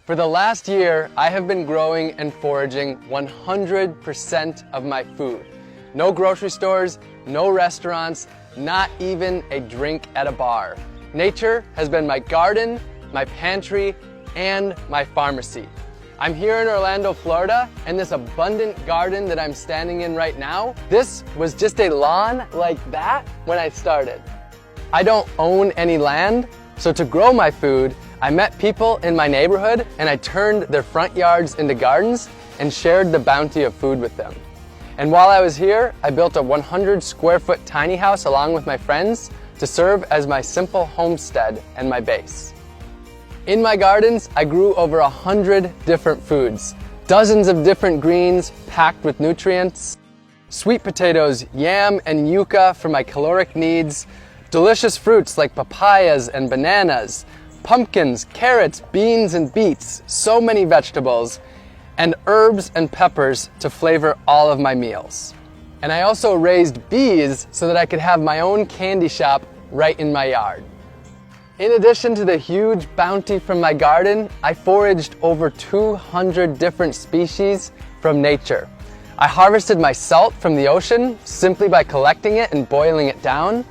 For the last year, I have been growing and foraging 100% of my food. No grocery stores, no restaurants, not even a drink at a bar. Nature has been my garden, my pantry, and my pharmacy. I'm here in Orlando, Florida, and this abundant garden that I'm standing in right now, this was just a lawn like that when I started. I don't own any land, so to grow my food, I met people in my neighborhood and I turned their front yards into gardens and shared the bounty of food with them. And while I was here, I built a 100 square foot tiny house along with my friends to serve as my simple homestead and my base. In my gardens, I grew over 100 different foods, dozens of different greens packed with nutrients, sweet potatoes, yam, and yucca for my caloric needs, delicious fruits like papayas and bananas, pumpkins, carrots, beans, and beets, so many vegetables, and herbs and peppers to flavor all of my meals. And I also raised bees so that I could have my own candy shop right in my yard. In addition to the huge bounty from my garden, I foraged over 200 different species from nature. I harvested my salt from the ocean simply by collecting it and boiling it down.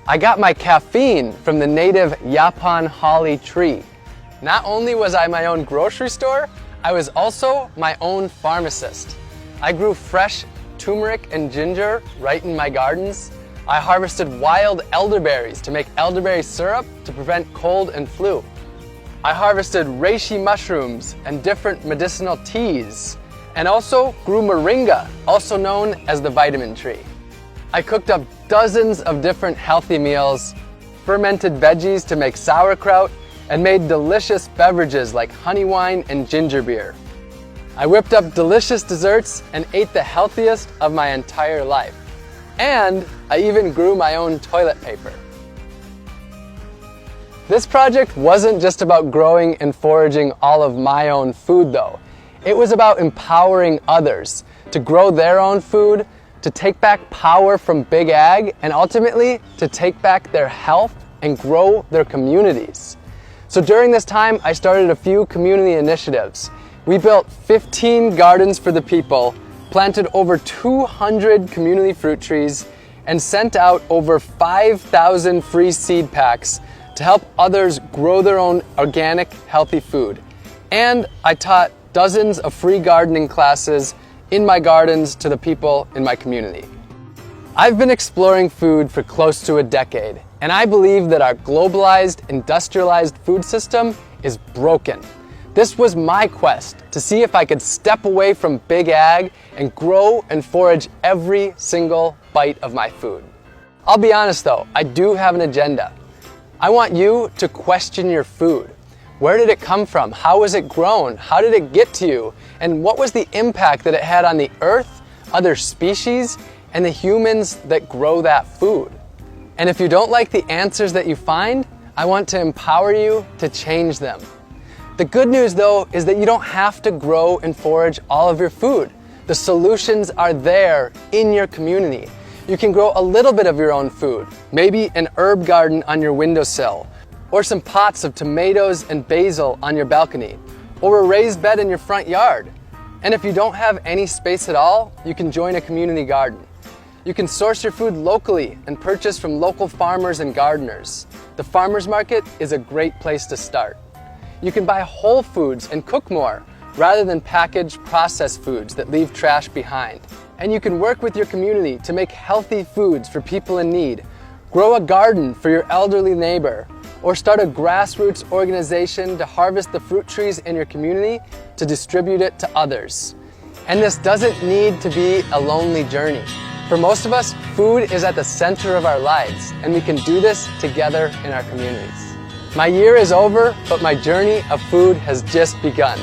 I got my caffeine from the native Yaupon holly tree. Not only was I my own grocery store, I was also my own pharmacist. I grew fresh turmeric and ginger right in my gardens. I harvested wild elderberries to make elderberry syrup to prevent cold and flu. I harvested reishi mushrooms and different medicinal teas, and also grew moringa, also known as the vitamin tree. I cooked up dozens of different healthy meals, fermented veggies to make sauerkraut, and made delicious beverages like honey wine and ginger beer. I whipped up delicious desserts and ate the healthiest of my entire life. And I even grew my own toilet paper. This project wasn't just about growing and foraging all of my own food though. It was about empowering others to grow their own food, to take back power from big ag, and ultimately to take back their health and grow their communities. So during this time, I started a few community initiatives. We built 15 gardens for the people, planted over 200 community fruit trees, and sent out over 5,000 free seed packs to help others grow their own organic, healthy food. And I taught dozens of free gardening classes in my gardens to the people in my community. I've been exploring food for close to a decade, and I believe that our globalized, industrialized food system is broken. This was my quest to see if I could step away from big ag and grow and forage every single bite of my food. I'll be honest though, I do have an agenda. I want you to question your food. Where did it come from? How was it grown? How did it get to you? And what was the impact that it had on the earth, other species, and the humans that grow that food? And if you don't like the answers that you find, I want to empower you to change them. The good news though is that you don't have to grow and forage all of your food. The solutions are there in your community. You can grow a little bit of your own food, maybe an herb garden on your windowsill, or some pots of tomatoes and basil on your balcony, or a raised bed in your front yard. And if you don't have any space at all, you can join a community garden. You can source your food locally and purchase from local farmers and gardeners. The farmers market is a great place to start. You can buy whole foods and cook more, rather than packaged processed foods that leave trash behind. And you can work with your community to make healthy foods for people in need. Grow a garden for your elderly neighbor, or start a grassroots organization to harvest the fruit trees in your community to distribute it to others. And this doesn't need to be a lonely journey. For most of us, food is at the center of our lives, and we can do this together in our communities. My year is over, but my journey of food has just begun.